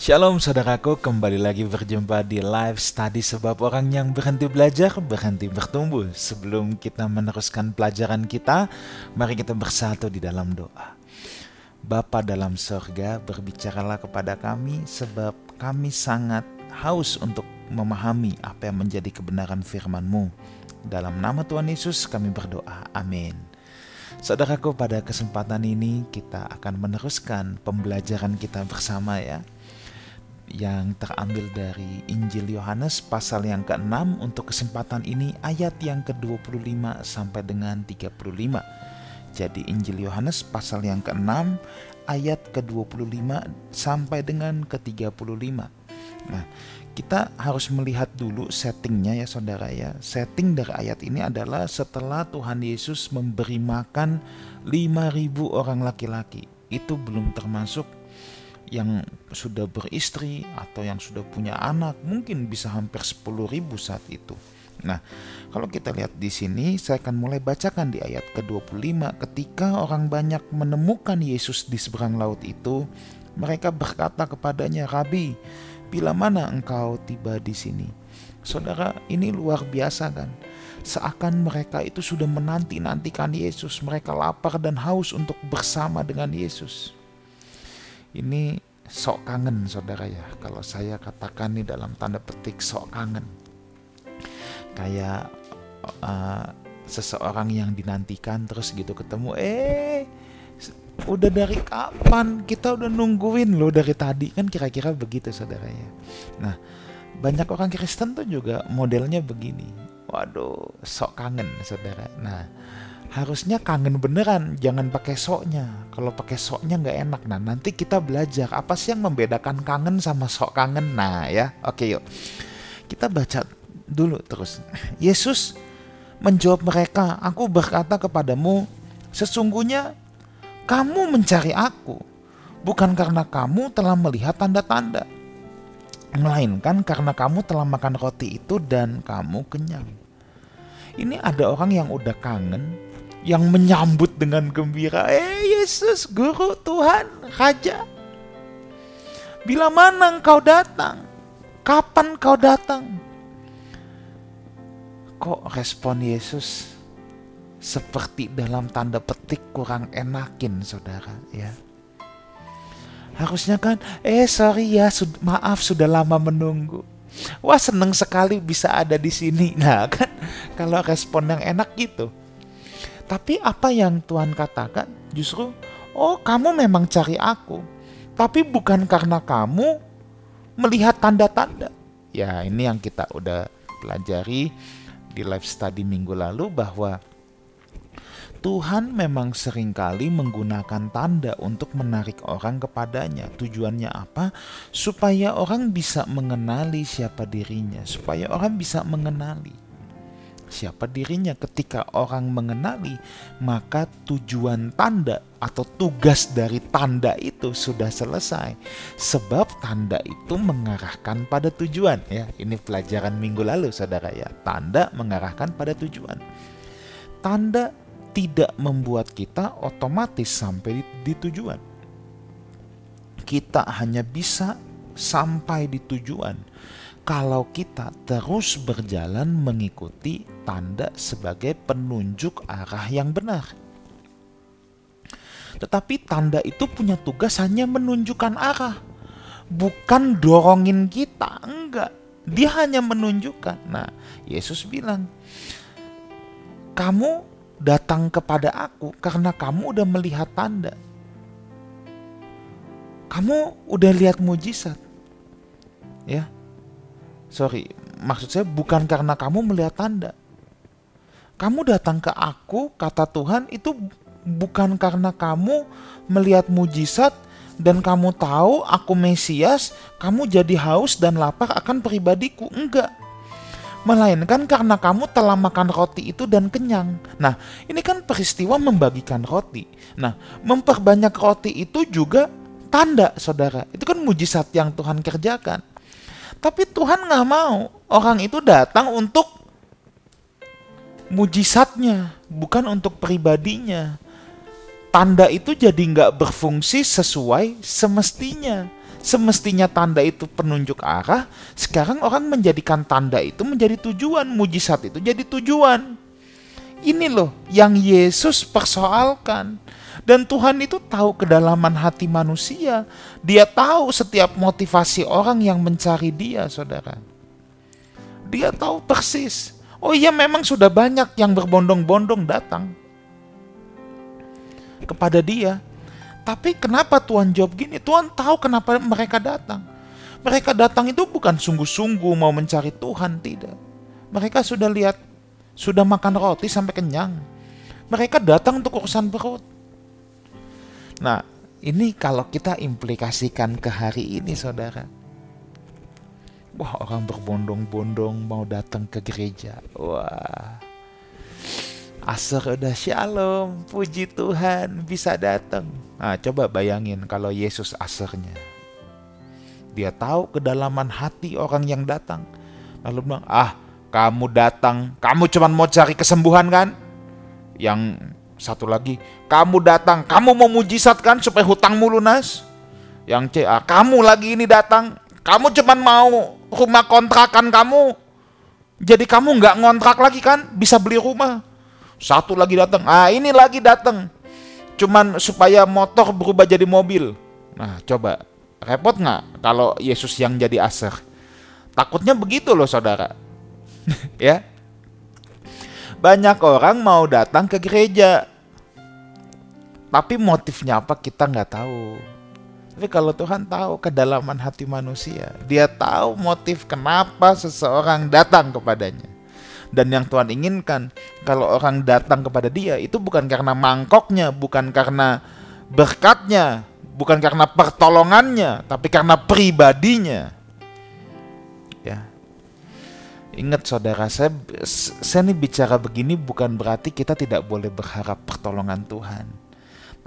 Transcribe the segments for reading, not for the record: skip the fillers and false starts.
Shalom saudaraku, kembali lagi berjumpa di live study sebab orang yang berhenti belajar, berhenti bertumbuh. Sebelum kita meneruskan pelajaran kita, mari kita bersatu di dalam doa. Bapa dalam sorga, berbicaralah kepada kami sebab kami sangat haus untuk memahami apa yang menjadi kebenaran firman-Mu. Dalam nama Tuhan Yesus kami berdoa, amin. Saudaraku, pada kesempatan ini kita akan meneruskan pembelajaran kita bersama ya, yang terambil dari Injil Yohanes pasal yang ke-6 untuk kesempatan ini ayat yang ke-25 sampai dengan 35. Jadi Injil Yohanes pasal yang ke-6 ayat ke-25 sampai dengan ke-35. Nah, kita harus melihat dulu settingnya ya saudara ya. Setting dari ayat ini adalah setelah Tuhan Yesus memberi makan 5.000 orang laki-laki. Itu belum termasuk yang sudah beristri atau yang sudah punya anak, mungkin bisa hampir 10.000 saat itu. Nah, kalau kita lihat di sini, saya akan mulai bacakan di ayat ke-25. Ketika orang banyak menemukan Yesus di seberang laut itu, mereka berkata kepadanya, "Rabi, bila mana engkau tiba di sini?" Saudara, ini luar biasa kan? Seakan mereka itu sudah menanti-nantikan Yesus. Mereka lapar dan haus untuk bersama dengan Yesus. Ini sok kangen saudara ya. Kalau saya katakan nih dalam tanda petik sok kangen. Kayak seseorang yang dinantikan terus gitu ketemu. Udah dari kapan? Kita udah nungguin loh dari tadi. Kan kira-kira begitu saudara ya. Nah, banyak orang Kristen tuh juga modelnya begini. Waduh, sok kangen saudara. Nah, harusnya kangen beneran, jangan pakai soknya. Kalau pakai soknya nggak enak. Nah, nanti kita belajar apa sih yang membedakan kangen sama sok kangen. Nah ya, oke yuk. Kita baca dulu terus. Yesus menjawab mereka, "Aku berkata kepadamu, sesungguhnya kamu mencari aku, bukan karena kamu telah melihat tanda-tanda, melainkan karena kamu telah makan roti itu dan kamu kenyang." Ini ada orang yang udah kangen, yang menyambut dengan gembira, Yesus, Guru, Tuhan, Raja, bila mana engkau datang? Kapan kau datang? Kok respon Yesus seperti dalam tanda petik kurang enakin saudara ya? Harusnya kan, sorry ya, maaf sudah lama menunggu. Wah, seneng sekali bisa ada di sini. Nah kan, kalau respon yang enak gitu. Tapi apa yang Tuhan katakan justru, kamu memang cari aku, tapi bukan karena kamu melihat tanda-tanda. Ya, ini yang kita udah pelajari di live study minggu lalu, bahwa Tuhan memang seringkali menggunakan tanda untuk menarik orang kepadanya. Tujuannya apa? Supaya orang bisa mengenali siapa dirinya, supaya orang bisa mengenali siapa dirinya. Ketika orang mengenali, maka tujuan tanda atau tugas dari tanda itu sudah selesai. Sebab tanda itu mengarahkan pada tujuan ya. Ini pelajaran minggu lalu saudara ya. Tanda mengarahkan pada tujuan. Tanda tidak membuat kita otomatis sampai di tujuan. Kita hanya bisa sampai di tujuan kalau kita terus berjalan mengikuti tanda sebagai penunjuk arah yang benar. Tetapi tanda itu punya tugas hanya menunjukkan arah, bukan dorongin kita, enggak. Dia hanya menunjukkan. Nah, Yesus bilang, "Kamu datang kepada aku karena kamu udah melihat tanda. Kamu udah lihat mujizat." Ya. Sorry, maksud saya bukan karena kamu melihat tanda. Kamu datang ke aku, kata Tuhan, itu bukan karena kamu melihat mujizat dan kamu tahu aku Mesias, kamu jadi haus dan lapar akan pribadiku. Enggak. Melainkan karena kamu telah makan roti itu dan kenyang. Nah, ini kan peristiwa membagikan roti. Nah, memperbanyak roti itu juga tanda, saudara. Itu kan mujizat yang Tuhan kerjakan. Tapi Tuhan gak mau orang itu datang untuk mujizatnya, bukan untuk pribadinya. Tanda itu jadi gak berfungsi sesuai semestinya. Semestinya tanda itu penunjuk arah, sekarang orang menjadikan tanda itu menjadi tujuan, mujizat itu jadi tujuan. Ini loh yang Yesus persoalkan. Dan Tuhan itu tahu kedalaman hati manusia. Dia tahu setiap motivasi orang yang mencari dia, saudara. Dia tahu persis. Oh iya, memang sudah banyak yang berbondong-bondong datang kepada dia. Tapi kenapa Tuhan jawab gini? Tuhan tahu kenapa mereka datang. Mereka datang itu bukan sungguh-sungguh mau mencari Tuhan, tidak. Mereka sudah lihat, sudah makan roti sampai kenyang. Mereka datang untuk urusan perut. Nah, ini kalau kita implikasikan ke hari ini, saudara. Wah, orang berbondong-bondong mau datang ke gereja. Wah, Aser udah shalom, puji Tuhan bisa datang. Nah, coba bayangin kalau Yesus asernya. Dia tahu kedalaman hati orang yang datang. Lalu bilang, kamu datang, kamu cuma mau cari kesembuhan kan? Yang satu lagi, kamu datang, kamu mau mujizat kan supaya hutangmu lunas? Yang kamu lagi ini datang, kamu cuma mau rumah kontrakan kamu. Jadi kamu nggak ngontrak lagi kan? Bisa beli rumah. Satu lagi datang, ini lagi datang, cuman supaya motor berubah jadi mobil. Nah, coba repot nggak kalau Yesus yang jadi aser? Takutnya begitu loh, saudara. Ya, banyak orang mau datang ke gereja, tapi motifnya apa kita nggak tahu. Tapi kalau Tuhan tahu kedalaman hati manusia, Dia tahu motif kenapa seseorang datang kepadanya. Dan yang Tuhan inginkan, kalau orang datang kepada Dia, itu bukan karena mangkoknya, bukan karena berkatnya, bukan karena pertolongannya, tapi karena pribadinya. Ya, ingat saudara, saya ini bicara begini bukan berarti kita tidak boleh berharap pertolongan Tuhan.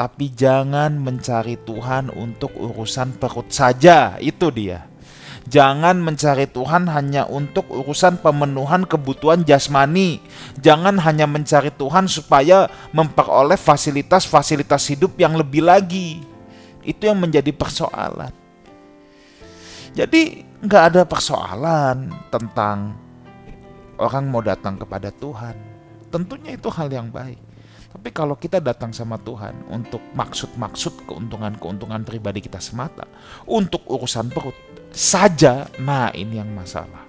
Tapi jangan mencari Tuhan untuk urusan perut saja, itu dia. Jangan mencari Tuhan hanya untuk urusan pemenuhan kebutuhan jasmani. Jangan hanya mencari Tuhan supaya memperoleh fasilitas-fasilitas hidup yang lebih lagi. Itu yang menjadi persoalan. Jadi nggak ada persoalan tentang orang mau datang kepada Tuhan. Tentunya itu hal yang baik. Tapi kalau kita datang sama Tuhan untuk maksud-maksud keuntungan-keuntungan pribadi kita semata, untuk urusan perut saja, nah ini yang masalah.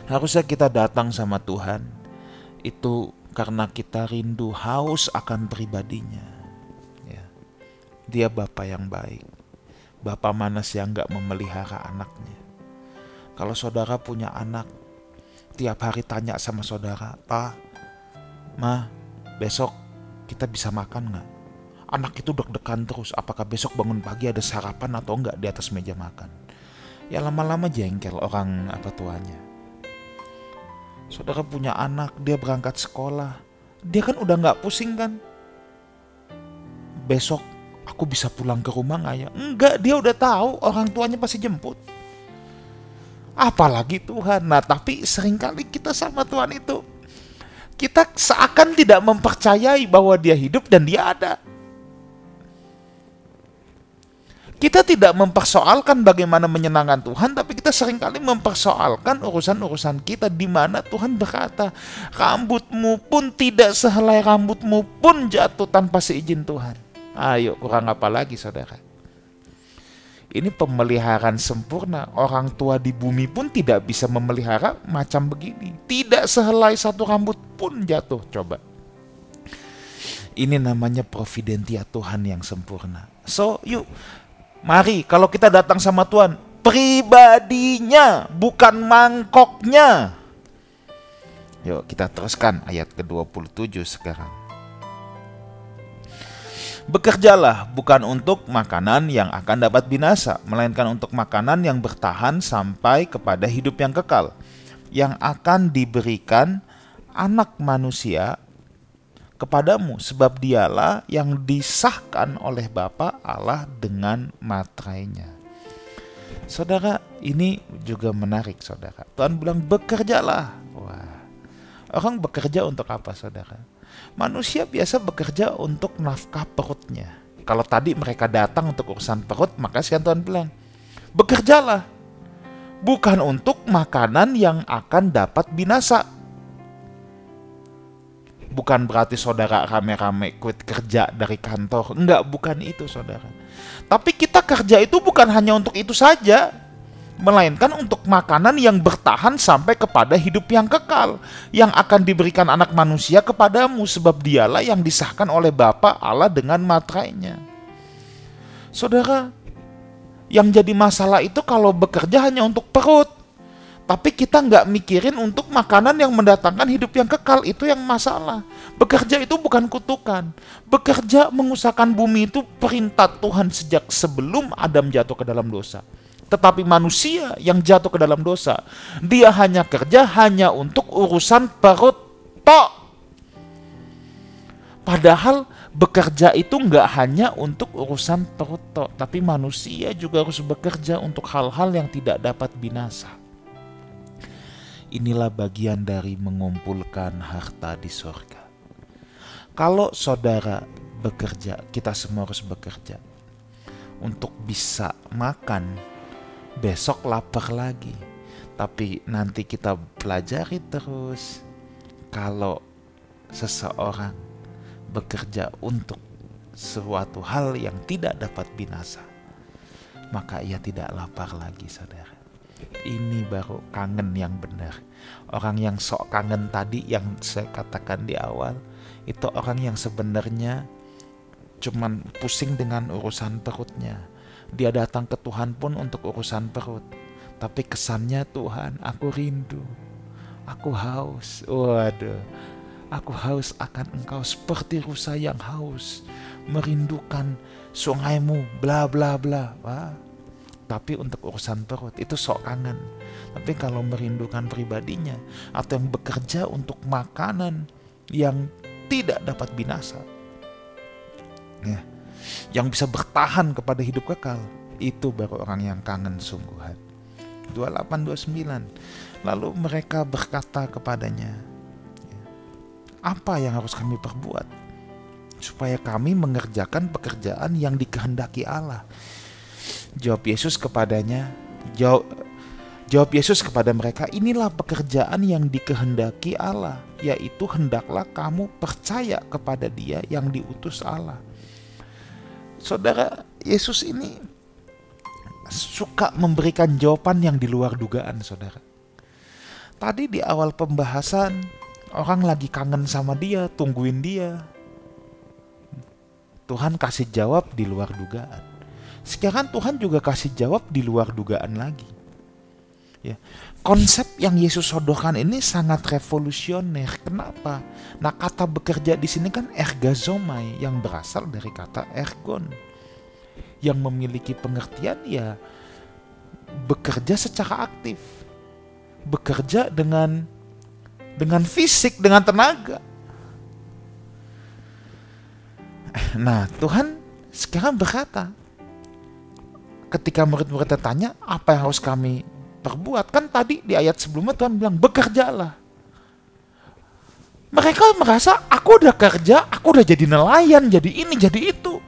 Harusnya kita datang sama Tuhan itu karena kita rindu haus akan pribadinya. Ya. Dia Bapa yang baik. Bapa mana sih yang gak memelihara anaknya? Kalau saudara punya anak, tiap hari tanya sama saudara, "Pak, Ma, besok kita bisa makan gak?" Anak itu deg-degan terus, apakah besok bangun pagi ada sarapan atau enggak di atas meja makan. Ya lama-lama jengkel orang tuanya. Saudara punya anak, dia berangkat sekolah, dia kan udah gak pusing kan? Besok aku bisa pulang ke rumah gak ya? Enggak, dia udah tahu orang tuanya pasti jemput. Apalagi Tuhan. Nah, tapi seringkali kita sama Tuhan itu, kita seakan tidak mempercayai bahwa Dia hidup dan Dia ada. Kita tidak mempersoalkan bagaimana menyenangkan Tuhan, tapi kita seringkali mempersoalkan urusan-urusan kita, di mana Tuhan berkata, rambutmu pun tidak sehelai rambutmu pun jatuh tanpa seizin Tuhan. Ayo, kurang apa lagi saudara? Ini pemeliharaan sempurna. Orang tua di bumi pun tidak bisa memelihara macam begini. Tidak sehelai satu rambut pun jatuh. Coba. Ini namanya providentia Tuhan yang sempurna. So, yuk. Mari, kalau kita datang sama Tuhan, pribadinya, bukan mangkoknya. Yuk, kita teruskan ayat ke-27 sekarang. Bekerjalah bukan untuk makanan yang akan dapat binasa, melainkan untuk makanan yang bertahan sampai kepada hidup yang kekal, yang akan diberikan Anak Manusia kepadamu, sebab Dialah yang disahkan oleh Bapa Allah dengan materainya. Saudara, ini juga menarik saudara. Tuhan bilang bekerjalah. Wah, orang bekerja untuk apa saudara? Manusia biasa bekerja untuk nafkah perutnya. Kalau tadi mereka datang untuk urusan perut, maka sekarang Tuhan bilang, bekerjalah. Bukan untuk makanan yang akan dapat binasa. Bukan berarti saudara rame-rame quit kerja dari kantor. Enggak, bukan itu saudara. Tapi kita kerja itu bukan hanya untuk itu saja, melainkan untuk makanan yang bertahan sampai kepada hidup yang kekal, yang akan diberikan anak manusia kepadamu, sebab dialah yang disahkan oleh Bapa Allah dengan materainya. Saudara, yang jadi masalah itu kalau bekerja hanya untuk perut, tapi kita nggak mikirin untuk makanan yang mendatangkan hidup yang kekal, itu yang masalah. Bekerja itu bukan kutukan. Bekerja mengusahakan bumi itu perintah Tuhan sejak sebelum Adam jatuh ke dalam dosa. Tetapi manusia yang jatuh ke dalam dosa, dia hanya kerja hanya untuk urusan perut tok. Padahal bekerja itu nggak hanya untuk urusan perut tok, tapi manusia juga harus bekerja untuk hal-hal yang tidak dapat binasa. Inilah bagian dari mengumpulkan harta di surga. Kalau saudara bekerja, kita semua harus bekerja untuk bisa makan. Besok lapar lagi. Tapi nanti kita pelajari terus. Kalau seseorang bekerja untuk suatu hal yang tidak dapat binasa, maka ia tidak lapar lagi, saudara. Ini baru kangen yang benar. Orang yang sok kangen tadi yang saya katakan di awal, itu orang yang sebenarnya cuman pusing dengan urusan perutnya. Dia datang ke Tuhan pun untuk urusan perut. Tapi kesannya, Tuhan, aku rindu, aku haus. Waduh, aku haus akan Engkau seperti rusa yang haus, merindukan sungaimu, bla bla bla. Wah. Tapi untuk urusan perut itu sok kangen. Tapi kalau merindukan pribadinya atau yang bekerja untuk makanan yang tidak dapat binasa, ya, yang bisa bertahan kepada hidup kekal, itu baru orang yang kangen sungguhan. 28-29. Lalu mereka berkata kepadanya, apa yang harus kami perbuat supaya kami mengerjakan pekerjaan yang dikehendaki Allah? Jawab Yesus kepada mereka, inilah pekerjaan yang dikehendaki Allah, yaitu hendaklah kamu percaya kepada Dia yang diutus Allah. Saudara, Yesus ini suka memberikan jawaban yang di luar dugaan, saudara. Tadi di awal pembahasan, orang lagi kangen sama Dia, tungguin Dia. Tuhan kasih jawab di luar dugaan. Sekarang Tuhan juga kasih jawab di luar dugaan lagi. Ya. Konsep yang Yesus sodorkan ini sangat revolusioner. Kenapa? Nah, kata bekerja di sini kan ergazomai, yang berasal dari kata ergon, yang memiliki pengertian ya bekerja secara aktif, bekerja dengan fisik, dengan tenaga. Nah, Tuhan sekarang berkata, ketika murid-muridnya tanya apa yang harus kami perbuat, kan tadi di ayat sebelumnya Tuhan bilang bekerjalah. Mereka merasa aku udah kerja, aku udah jadi nelayan, jadi ini, jadi itu.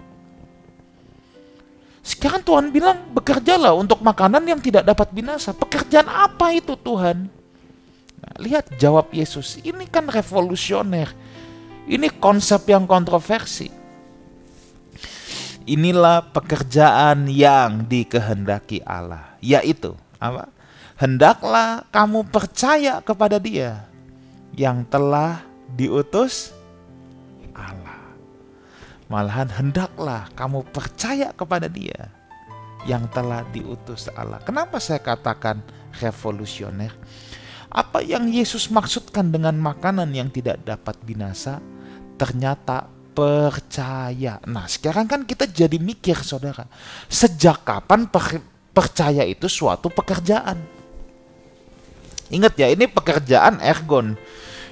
Sekarang Tuhan bilang bekerjalah untuk makanan yang tidak dapat binasa. Pekerjaan apa itu, Tuhan? Nah, lihat jawab Yesus. Ini kan revolusioner. Ini konsep yang kontroversi. Inilah pekerjaan yang dikehendaki Allah, yaitu apa? Hendaklah kamu percaya kepada Dia yang telah diutus Allah. Malahan hendaklah kamu percaya kepada Dia yang telah diutus Allah. Kenapa saya katakan revolusioner? Apa yang Yesus maksudkan dengan makanan yang tidak dapat binasa? Ternyata percaya. Nah, sekarang kan kita jadi mikir, saudara, sejak kapan percaya itu suatu pekerjaan? Ingat ya, ini pekerjaan ergon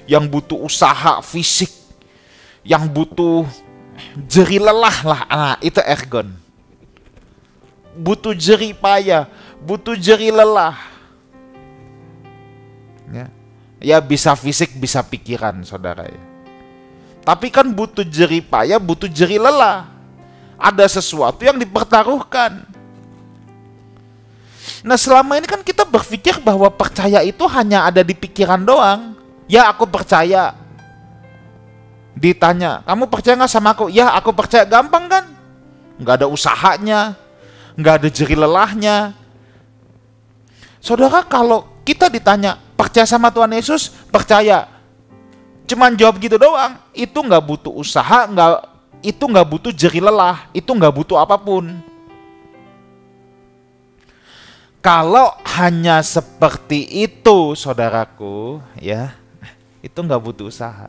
yang butuh usaha fisik, yang butuh jeri lelah lah. Nah, itu ergon. Butuh jeri payah, butuh jeri lelah. Ya bisa fisik, bisa pikiran, saudara ya. Tapi kan butuh jeri payah, butuh jeri lelah. Ada sesuatu yang dipertaruhkan. Nah, selama ini kan kita berpikir bahwa percaya itu hanya ada di pikiran doang. Ya, aku percaya. Ditanya, kamu percaya gak sama aku? Ya, aku percaya. Gampang kan? Gak ada usahanya, gak ada jerih lelahnya. Saudara, kalau kita ditanya, percaya sama Tuhan Yesus? Percaya. Cuman jawab gitu doang. Itu gak butuh usaha, itu gak butuh jerih lelah, itu gak butuh apapun. Kalau hanya seperti itu, saudaraku, ya, itu nggak butuh usaha.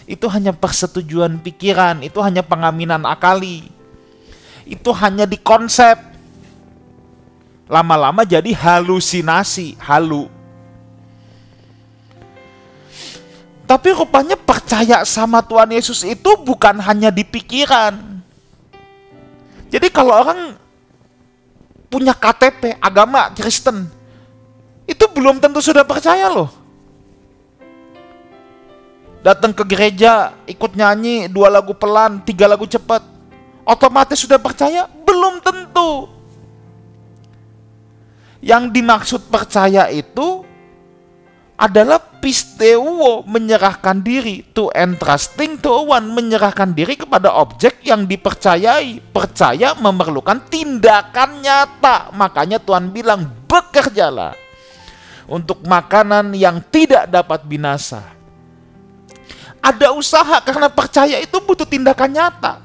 Itu hanya persetujuan pikiran, itu hanya pengaminan akali. Itu hanya di konsep. Lama-lama jadi halusinasi, halu. Tapi rupanya percaya sama Tuhan Yesus itu bukan hanya di pikiran. Jadi kalau orang punya KTP agama Kristen, itu belum tentu sudah percaya loh. Datang ke gereja, ikut nyanyi 2 lagu pelan, 3 lagu cepat, otomatis sudah percaya? Belum tentu. Yang dimaksud percaya itu adalah pisteuo, menyerahkan diri, to entrusting to one, menyerahkan diri kepada objek yang dipercayai. Percaya memerlukan tindakan nyata. Makanya Tuhan bilang, bekerjalah untuk makanan yang tidak dapat binasa. Ada usaha, karena percaya itu butuh tindakan nyata.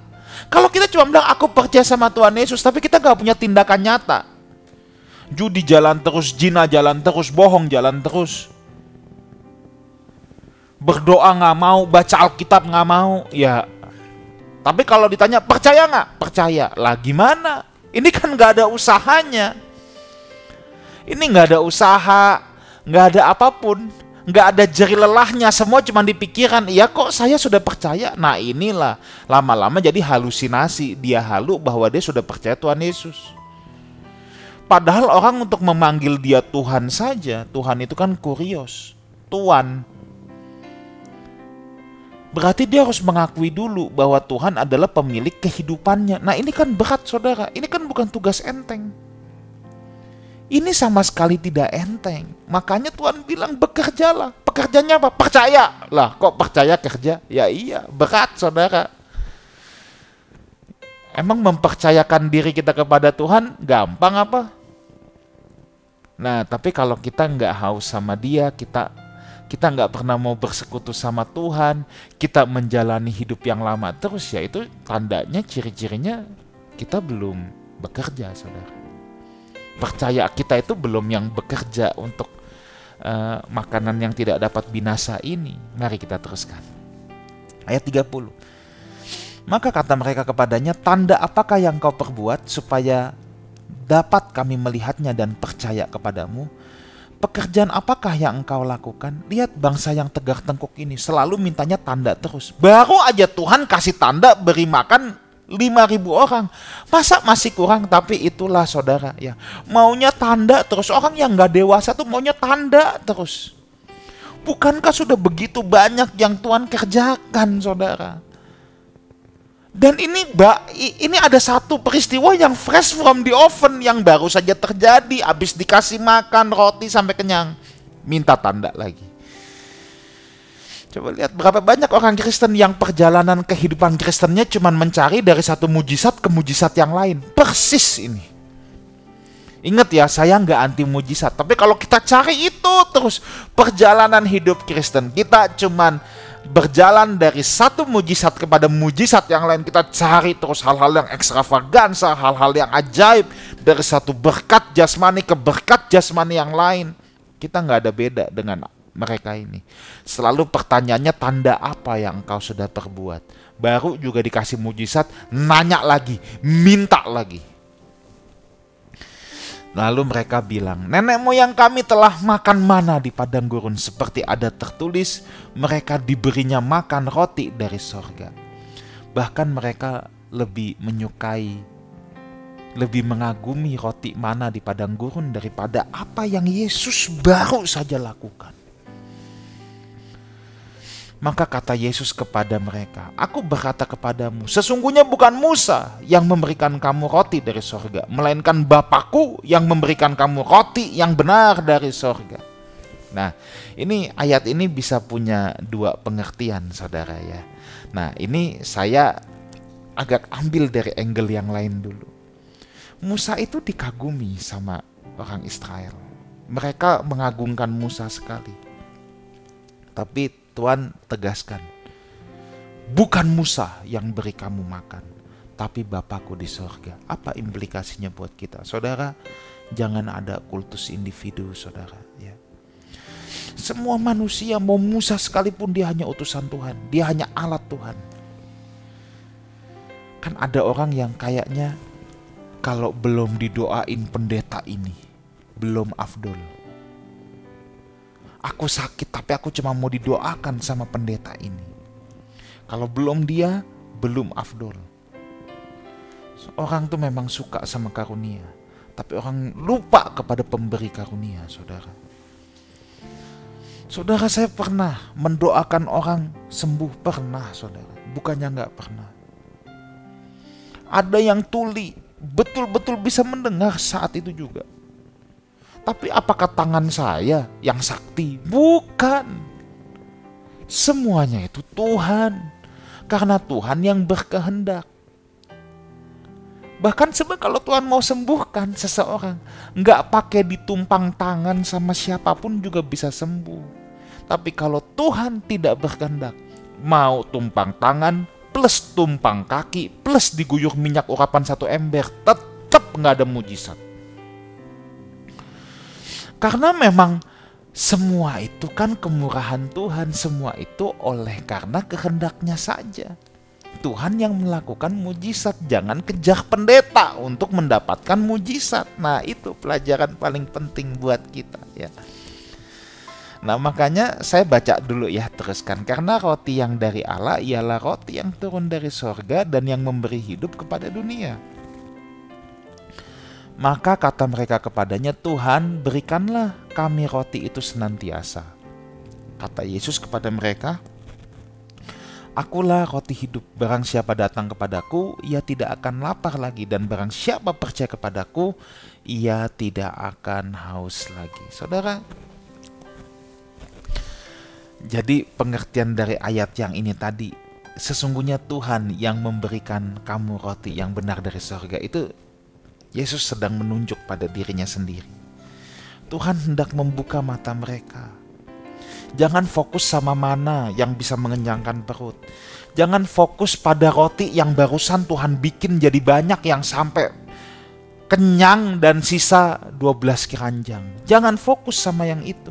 Kalau kita cuma bilang aku percaya sama Tuhan Yesus, tapi kita gak punya tindakan nyata, judi jalan terus, zina jalan terus, bohong jalan terus, berdoa nggak mau, baca Alkitab nggak mau, ya. Tapi kalau ditanya percaya nggak? Percaya. Lah gimana? Ini kan nggak ada usahanya. Ini nggak ada usaha, nggak ada apapun, nggak ada jerih lelahnya, semua cuma di pikiran. Iya kok saya sudah percaya. Nah inilah lama-lama jadi halusinasi. Dia halu bahwa dia sudah percaya Tuhan Yesus. Padahal orang untuk memanggil dia Tuhan saja, Tuhan itu kan kurios, Tuhan. Berarti dia harus mengakui dulu bahwa Tuhan adalah pemilik kehidupannya. Nah ini kan berat saudara, ini kan bukan tugas enteng. Ini sama sekali tidak enteng. Makanya Tuhan bilang bekerjalah. Pekerjaannya apa? Percaya. Lah kok percaya kerja? Ya iya, berat saudara. Emang mempercayakan diri kita kepada Tuhan gampang apa? Nah tapi kalau kita nggak haus sama dia, kita nggak pernah mau bersekutu sama Tuhan, kita menjalani hidup yang lama terus, ya itu tandanya, ciri-cirinya kita belum bekerja saudara. Percaya kita itu belum yang bekerja untuk makanan yang tidak dapat binasa ini. Mari kita teruskan. Ayat 30. Maka kata mereka kepadanya, tanda apakah yang kau perbuat supaya dapat kami melihatnya dan percaya kepadamu? Pekerjaan apakah yang engkau lakukan? Lihat bangsa yang tegak tengkuk ini selalu mintanya tanda terus. Baru aja Tuhan kasih tanda beri makan 5.000 orang. Masa masih kurang? Tapi itulah saudara ya, maunya tanda terus. Orang yang gak dewasa tuh maunya tanda terus. Bukankah sudah begitu banyak yang Tuhan kerjakan saudara? Dan ini ada satu peristiwa yang fresh from the oven, yang baru saja terjadi. Habis dikasih makan roti sampai kenyang, minta tanda lagi. Coba lihat berapa banyak orang Kristen yang perjalanan kehidupan Kristennya cuma mencari dari satu mujizat ke mujizat yang lain. Persis ini. Ingat ya, saya nggak anti mujizat, tapi kalau kita cari itu terus perjalanan hidup Kristen, kita cuman berjalan dari satu mujizat kepada mujizat yang lain. Kita cari terus hal-hal yang ekstravagansa, hal-hal yang ajaib, dari satu berkat jasmani ke berkat jasmani yang lain. Kita nggak ada beda dengan mereka ini. Selalu pertanyaannya, tanda apa yang engkau sudah perbuat? Baru juga dikasih mujizat, nanya lagi, minta lagi. Lalu mereka bilang, nenek moyang kami telah makan mana di padang gurun, seperti ada tertulis, mereka diberinya makan roti dari sorga. Bahkan mereka lebih menyukai, lebih mengagumi roti mana di padang gurun daripada apa yang Yesus baru saja lakukan. Maka kata Yesus kepada mereka, "Aku berkata kepadamu, sesungguhnya bukan Musa yang memberikan kamu roti dari sorga, melainkan Bapakku yang memberikan kamu roti yang benar dari sorga." Nah, ini ayat ini bisa punya dua pengertian, saudara ya. Nah, ini saya agak ambil dari angle yang lain dulu. Musa itu dikagumi sama orang Israel. Mereka mengagungkan Musa sekali. Tapi Tuhan tegaskan, bukan Musa yang beri kamu makan, tapi Bapakku di sorga. Apa implikasinya buat kita? Saudara, jangan ada kultus individu, saudara ya. Semua manusia, mau Musa sekalipun, dia hanya utusan Tuhan, dia hanya alat Tuhan. Kan ada orang yang kayaknya kalau belum didoain pendeta ini, belum afdol. Aku sakit tapi aku cuma mau didoakan sama pendeta ini. Kalau belum dia, belum afdol. Orang tuh memang suka sama karunia, tapi orang lupa kepada pemberi karunia, saudara. Saudara, saya pernah mendoakan orang sembuh, pernah saudara. Bukannya nggak pernah. Ada yang tuli, betul-betul bisa mendengar saat itu juga. Tapi apakah tangan saya yang sakti? Bukan. Semuanya itu Tuhan. Karena Tuhan yang berkehendak. Bahkan sebenarnya kalau Tuhan mau sembuhkan seseorang, nggak pakai ditumpang tangan sama siapapun juga bisa sembuh. Tapi kalau Tuhan tidak berkehendak, mau tumpang tangan plus tumpang kaki plus diguyur minyak urapan 1 ember, tetap nggak ada mujizat. Karena memang semua itu kan kemurahan Tuhan, semua itu oleh karena kehendaknya saja. Tuhan yang melakukan mujizat, jangan kejar pendeta untuk mendapatkan mujizat. Nah, itu pelajaran paling penting buat kita ya. Nah, makanya saya baca dulu ya, teruskan. Karena roti yang dari Allah ialah roti yang turun dari sorga dan yang memberi hidup kepada dunia. Maka kata mereka kepadanya, "Tuhan, berikanlah kami roti itu senantiasa." Kata Yesus kepada mereka, "Akulah roti hidup. Barang siapa datang kepadaku, ia tidak akan lapar lagi. Dan barang siapa percaya kepadaku, ia tidak akan haus lagi." Saudara, jadi pengertian dari ayat yang ini tadi, sesungguhnya Tuhan yang memberikan kamu roti yang benar dari surga, itu Yesus sedang menunjuk pada dirinya sendiri. Tuhan hendak membuka mata mereka. Jangan fokus sama mana yang bisa mengenyangkan perut. Jangan fokus pada roti yang barusan Tuhan bikin jadi banyak yang sampai kenyang dan sisa 12 keranjang. Jangan fokus sama yang itu.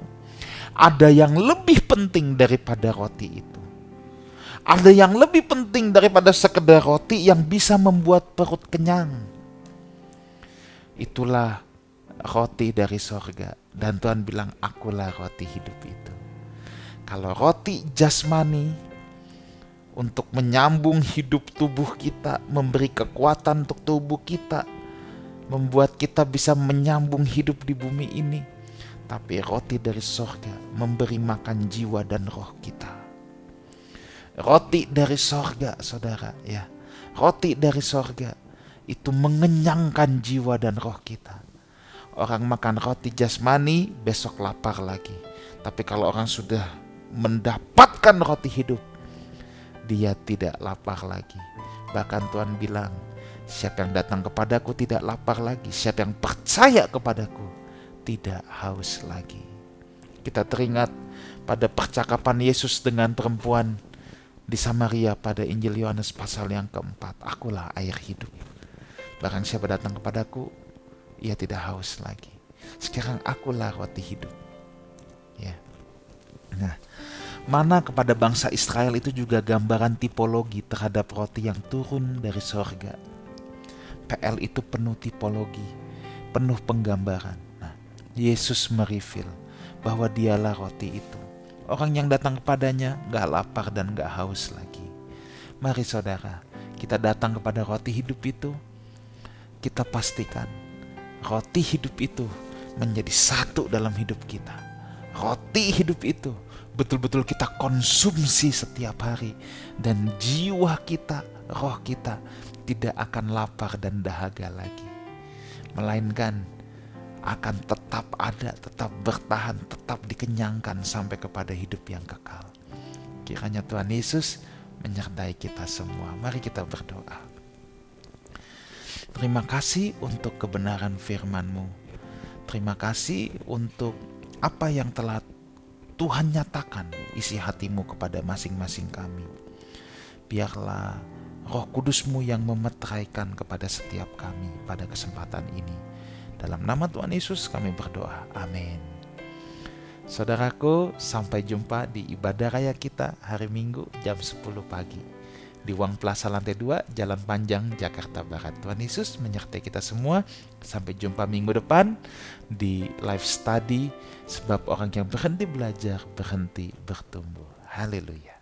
Ada yang lebih penting daripada roti itu. Ada yang lebih penting daripada sekedar roti yang bisa membuat perut kenyang. Itulah roti dari sorga. Dan Tuhan bilang, "Akulah roti hidup itu." Kalau roti jasmani untuk menyambung hidup tubuh kita, memberi kekuatan untuk tubuh kita, membuat kita bisa menyambung hidup di bumi ini. Tapi roti dari sorga memberi makan jiwa dan roh kita. Roti dari sorga, saudara ya. Roti dari sorga itu mengenyangkan jiwa dan roh kita. Orang makan roti jasmani besok lapar lagi. Tapi kalau orang sudah mendapatkan roti hidup, dia tidak lapar lagi. Bahkan Tuhan bilang, siapa yang datang kepadaku tidak lapar lagi. Siapa yang percaya kepadaku tidak haus lagi. Kita teringat pada percakapan Yesus dengan perempuan di Samaria pada Injil Yohanes pasal yang keempat. "Akulah air hidup. Barang siapa datang kepadaku, ia tidak haus lagi." Sekarang akulah roti hidup. Ya. Nah, mana kepada bangsa Israel itu juga gambaran tipologi terhadap roti yang turun dari sorga. PL itu penuh tipologi, penuh penggambaran. Nah, Yesus mereveal bahwa dialah roti itu. Orang yang datang kepadanya gak lapar dan gak haus lagi. Mari saudara, kita datang kepada roti hidup itu. Kita pastikan roti hidup itu menjadi satu dalam hidup kita. Roti hidup itu betul-betul kita konsumsi setiap hari, dan jiwa kita, roh kita tidak akan lapar dan dahaga lagi, melainkan akan tetap ada, tetap bertahan, tetap dikenyangkan sampai kepada hidup yang kekal. Kiranya Tuhan Yesus menyertai kita semua. Mari kita berdoa. Terima kasih untuk kebenaran firman-Mu. Terima kasih untuk apa yang telah Tuhan nyatakan isi hati-Mu kepada masing-masing kami. Biarlah Roh Kudus-Mu yang memeteraikan kepada setiap kami pada kesempatan ini. Dalam nama Tuhan Yesus kami berdoa. Amin. Saudaraku, sampai jumpa di ibadah raya kita hari Minggu jam 10 pagi di Wang Plaza lantai 2, Jalan Panjang, Jakarta Barat. Tuhan Yesus menyertai kita semua. Sampai jumpa minggu depan di live study, sebab orang yang berhenti belajar berhenti bertumbuh. Haleluya.